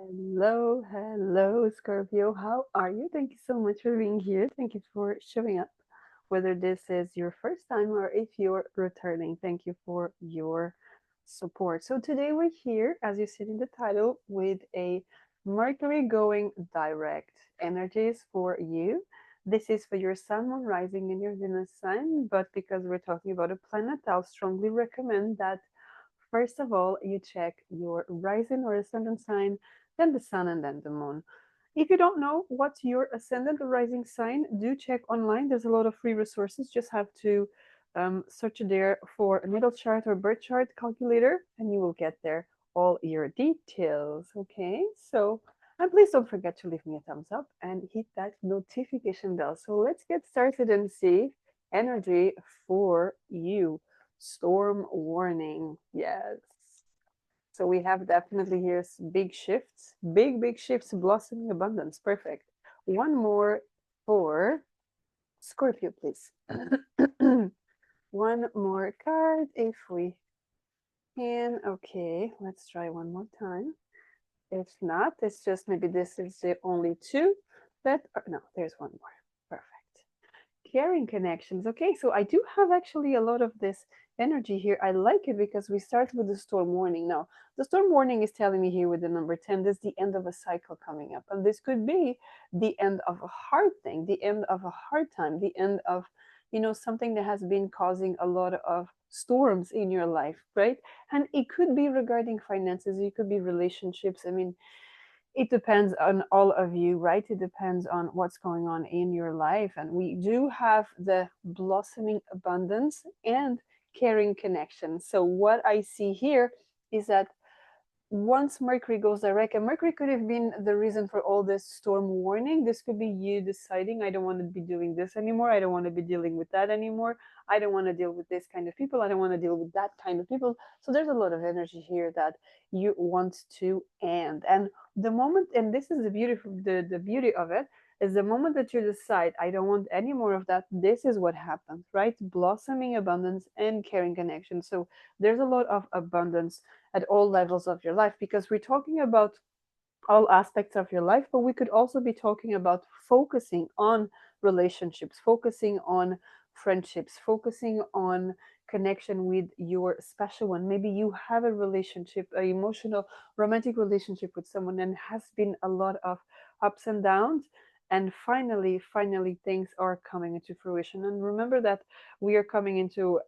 Hello, hello, Scorpio. How are you? Thank you so much for being here. Thank you for showing up. Whether this is your first time or if you're returning, thank you for your support. So today we're here, as you see in the title, with a Mercury going direct energies for you. This is for your Sun, Moon, Rising, and your Venus sign. But because we're talking about a planet, I'll strongly recommend that first of all, you check your rising or ascendant sign, then the sun, and then the moon. If you don't know what's your ascendant or rising sign, do check online. There's a lot of free resources. Just have to search there for a natal chart or birth chart calculator, and you will get there all your details. Okay, so and please don't forget to leave me a thumbs up and hit that notification bell. So let's get started and see energy for you. Storm warning. Yes. So we have definitely here big shifts, big shifts, blossoming abundance. Perfect. One more for Scorpio, please. One more card if we can. Okay, let's try one more time. If not, it's just maybe this is the only two that are, no, there's one more. Perfect. Caring connections. Okay, so I do have actually a lot of this energy here. I like it because we start with the storm warning. Now, the storm warning is telling me here with the number 10, this is the end of a cycle coming up. And this could be the end of a hard thing, the end of a hard time, the end of, something that has been causing a lot of storms in your life, right? And it could be regarding finances, it could be relationships. I mean, it depends on all of you, right? It depends on what's going on in your life. And we do have the blossoming abundance and caring connection. So, what I see here is that once Mercury goes direct, and Mercury could have been the reason for all this storm warning. This could be you deciding, I don't want to be doing this anymore. I don't want to be dealing with that anymore. I don't want to deal with this kind of people. I don't want to deal with that kind of people. So there's a lot of energy here that you want to end. And the moment, and this is the beauty of it, is the moment that you decide, I don't want any more of that, this is what happens, right? Blossoming abundance and caring connection. So there's a lot of abundance at all levels of your life because we're talking about all aspects of your life, but we could also be talking about focusing on relationships, focusing on friendships, focusing on connection with your special one. Maybe you have a relationship, an emotional, romantic relationship with someone, and has been a lot of ups and downs. And finally, things are coming into fruition. And remember that we are coming into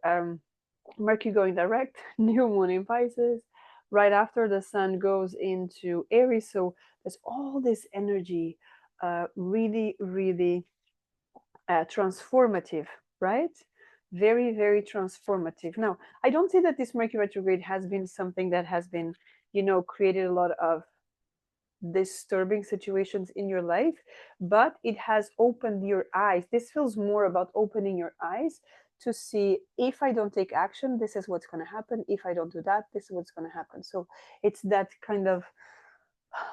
Mercury going direct, new moon in Pisces, right after the sun goes into Aries. So there's all this energy, really transformative, right? Very transformative. Now, I don't say that this Mercury retrograde has been something that has been, created a lot of disturbing situations in your life, but it has opened your eyes. This feels more about opening your eyes to see, if I don't take action, this is what's going to happen. If I don't do that, this is what's going to happen. So it's that kind of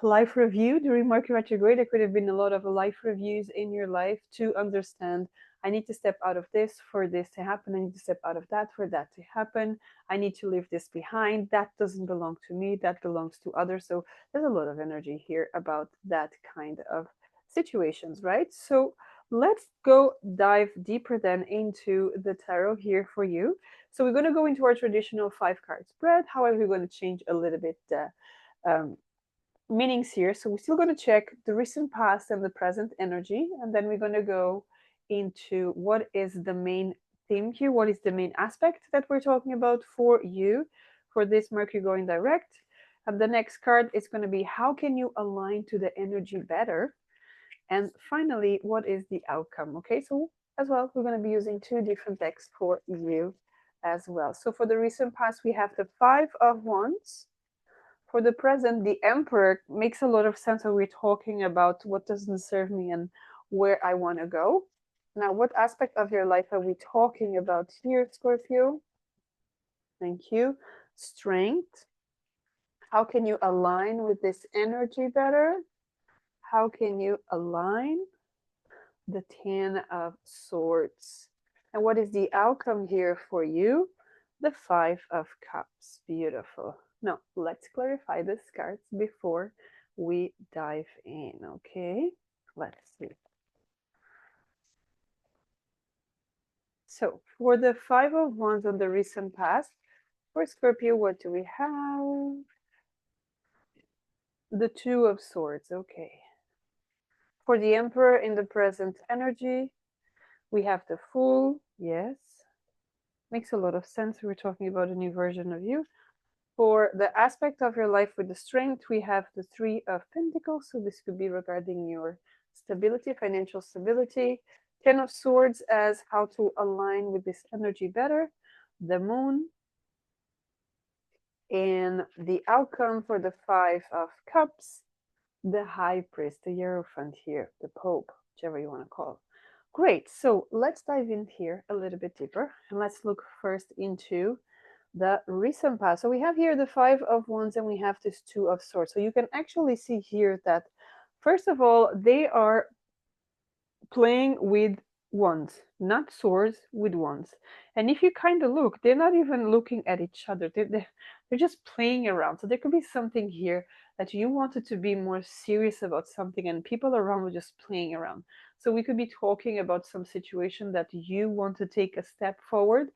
life review during Mercury retrograde. There could have been a lot of life reviews in your life to understand, I need to step out of this for this to happen. I need to step out of that for that to happen. I need to leave this behind. That doesn't belong to me. That belongs to others. So there's a lot of energy here about that kind of situations, right? So let's go dive deeper then into the tarot here for you. So we're going to go into our traditional 5 card spread. However, we're going to change a little bit um, meanings here. So we're still going to check the recent past and the present energy, and then we're going to go into what is the main theme here, what is the main aspect that we're talking about for you for this Mercury going direct. And the next card is going to be, how can you align to the energy better? And finally, what is the outcome? Okay, so as well, we're going to be using 2 different decks for you as well. So for the recent past, we have the 5 of Wands. For the present, the Emperor makes a lot of sense when we're talking about what doesn't serve me and where I want to go. Now, what aspect of your life are we talking about here, Scorpio? Thank you. Strength. How can you align with this energy better? How can you align? The 10 of Swords. And what is the outcome here for you? The 5 of Cups. Beautiful. Now, let's clarify this cards before we dive in. Okay, let's see. So for the Five of Wands on the recent past, for Scorpio, what do we have? The Two of Swords. Okay. For the Emperor in the present energy, we have the Fool. Yes. Makes a lot of sense. We're talking about a new version of you. For the aspect of your life with the Strength, we have the Three of Pentacles. So this could be regarding your stability, financial stability. Ten of Swords as how to align with this energy better. The Moon. And the outcome for the Five of Cups, the High Priest, the Hierophant here, the Pope, whichever you want to call. Great. So let's dive in here a little bit deeper. And let's look first into the recent past. So we have here the Five of Wands and we have this Two of Swords. So you can actually see here that, first of all, they are playing with wands, not swords, with wands. And if you kind of look, they're not even looking at each other. They're just playing around. So there could be something here that you wanted to be more serious about something and people around were just playing around. So we could be talking about some situation that you want to take a step forward.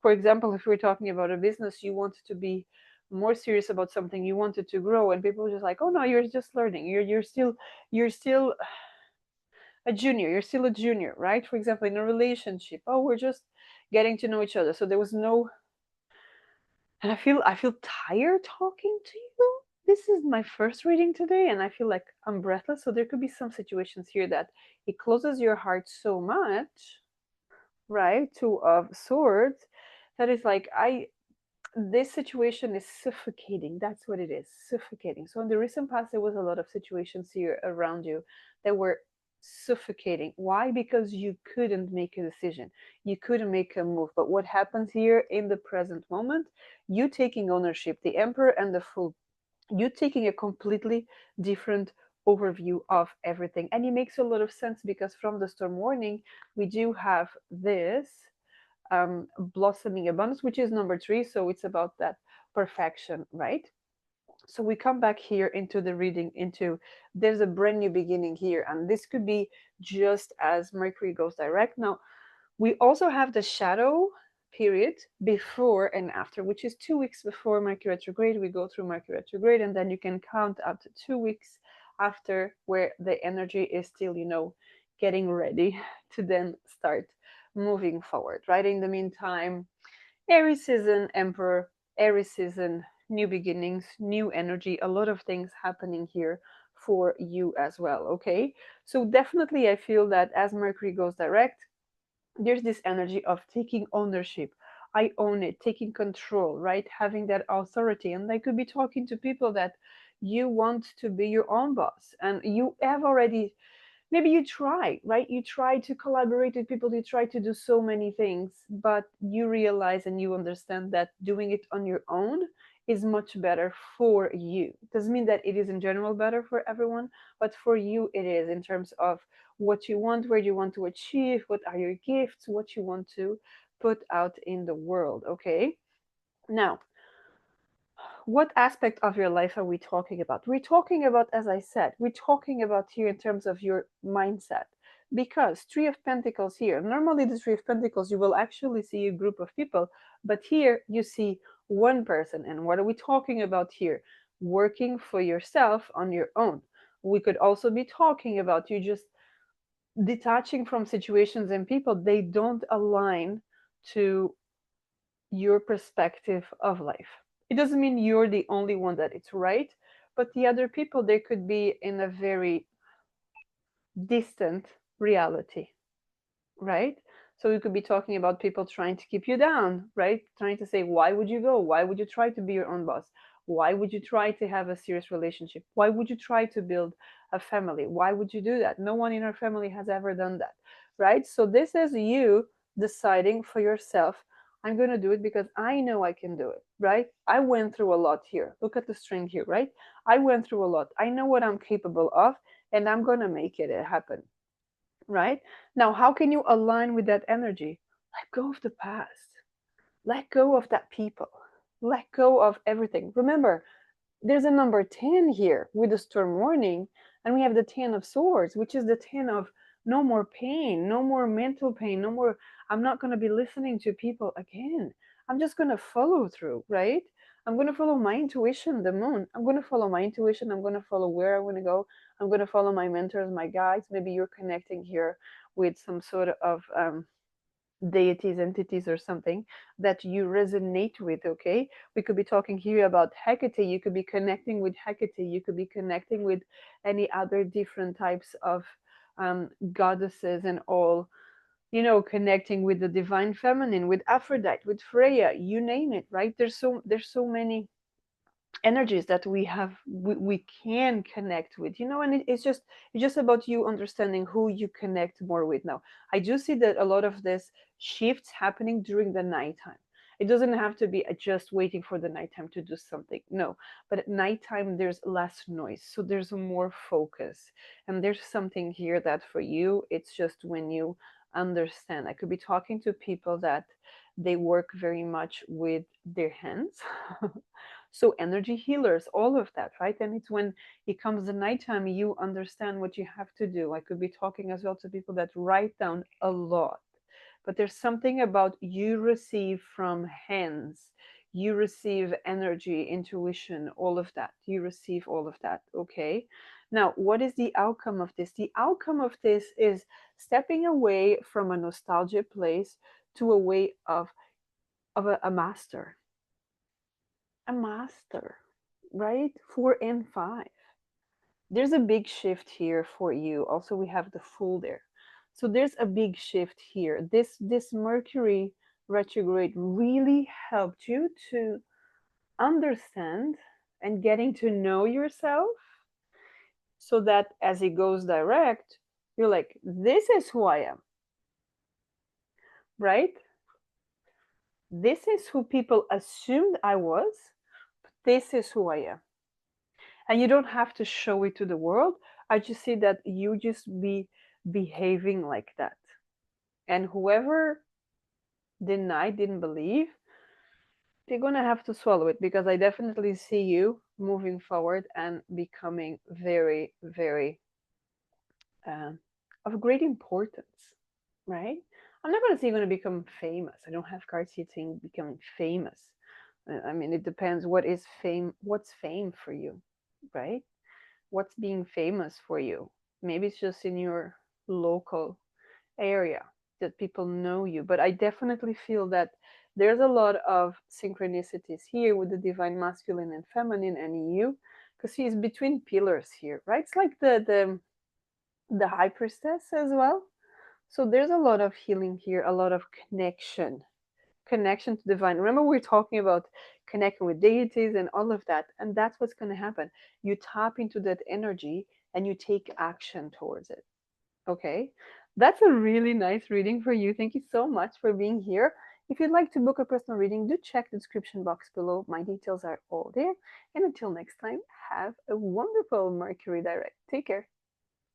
For example, if we're talking about a business, you wanted to be more serious about something, you wanted to grow, and people were just like, oh no, you're just learning. You're still a junior, you're still a junior, right? For example, in a relationship, oh, we're just getting to know each other. So there was no, and I feel tired talking to you. This is my first reading today and I feel like I'm breathless. So there could be some situations here that it closes your heart so much, right? Two of Swords, that is like, this situation is suffocating. That's what it is, suffocating. So in the recent past, there was a lot of situations here around you that were suffocating. Why? Because you couldn't make a decision, you couldn't make a move. But what happens here in the present moment, you taking ownership, the Emperor and the Fool, you taking a completely different overview of everything. And it makes a lot of sense because from the storm warning, we do have this blossoming abundance, which is number three. So it's about that perfection, right? So we come back here into the reading, into there's a brand new beginning here. And this could be just as Mercury goes direct. Now, we also have the shadow period before and after, which is 2 weeks before Mercury retrograde. We go through Mercury retrograde, and then you can count up to 2 weeks after, where the energy is still, getting ready to then start moving forward, right? In the meantime, Aries season, Emperor, Aries season, new beginnings, new energy, a lot of things happening here for you as well, okay? So definitely I feel that as Mercury goes direct, there's this energy of taking ownership. I own it, taking control, right? Having that authority. And I could be talking to people that you want to be your own boss and you have already, maybe you try, right? You try to collaborate with people, you try to do so many things, but you realize and you understand that doing it on your own is much better for you. Doesn't mean that it is in general better for everyone, but for you it is, in terms of what you want, where you want to achieve, what are your gifts, what you want to put out in the world, okay? Now, what aspect of your life are we talking about? We're talking about, as I said, we're talking about here in terms of your mindset. Because Three of Pentacles here, normally the Three of Pentacles, you will actually see a group of people, but here you see one person. And what are we talking about here? Working for yourself on your own. We could also be talking about you just detaching from situations and people, they don't align to your perspective of life. It doesn't mean you're the only one that it's right, but the other people, they could be in a very distant reality, right? So we could be talking about people trying to keep you down, right? Trying to say, why would you go? Why would you try to be your own boss? Why would you try to have a serious relationship? Why would you try to build a family? Why would you do that? No one in our family has ever done that, right? So this is you deciding for yourself, I'm going to do it because I know I can do it, right? I went through a lot here. Look at the string here, right? I went through a lot. I know what I'm capable of, and I'm going to make it happen, right? Now, how can you align with that energy? Let go of the past. Let go of that people. Let go of everything. Remember, there's a number 10 here with the storm warning, and we have the 10 of swords, which is the 10 of no more pain, no more mental pain, no more. I'm not going to be listening to people again. I'm just going to follow through, right? I'm going to follow my intuition, the moon. I'm going to follow my intuition. I'm going to follow where I want to go. I'm going to follow my mentors, my guides. Maybe you're connecting here with some sort of deities, entities, or something that you resonate with. Okay, we could be talking here about Hecate. You could be connecting with Hecate. You could be connecting with any other different types of goddesses and all, connecting with the divine feminine, with Aphrodite, with Freya, you name it, right? There's so many energies that we can connect with, and it's just about you understanding who you connect more with. Now, I do see that a lot of this shifts happening during the nighttime. It doesn't have to be just waiting for the nighttime to do something, no, but at nighttime there's less noise, so there's more focus. And there's something here that for you, it's just when you understand. I could be talking to people that they work very much with their hands. So energy healers, all of that, right? And it's when it comes the nighttime, you understand what you have to do. I could be talking as well to people that write down a lot, but there's something about you receive from hands, you receive energy, intuition, all of that. You receive all of that. Okay, now what is the outcome of this? The outcome of this is stepping away from a nostalgia place to a way of a master. A master, right? 4 and 5. There's a big shift here for you. Also, we have the Fool there. So there's a big shift here. This Mercury retrograde really helped you to understand and getting to know yourself, so that as it goes direct, you're like, this is who I am, right? This is who people assumed I was. This is who I am. And you don't have to show it to the world. I just see that you just be behaving like that. And whoever denied, didn't believe, they're gonna have to swallow it, because I definitely see you moving forward and becoming very, very um, of great importance, right? I'm not gonna say you're gonna become famous. I don't have cards here saying becoming famous. I mean, it depends. What is fame? What's fame for you, right? What's being famous for you? Maybe it's just in your local area that people know you. But I definitely feel that there's a lot of synchronicities here with the divine masculine and feminine and you, because he's between pillars here, right? It's like the high priestess as well. So there's a lot of healing here, a lot of connection to divine. Remember, we're talking about connecting with deities and all of that, and that's what's going to happen. You tap into that energy and you take action towards it. Okay, that's a really nice reading for you. Thank you so much for being here. If you'd like to book a personal reading, do check the description box below. My details are all there. And until next time, have a wonderful Mercury Direct. Take care.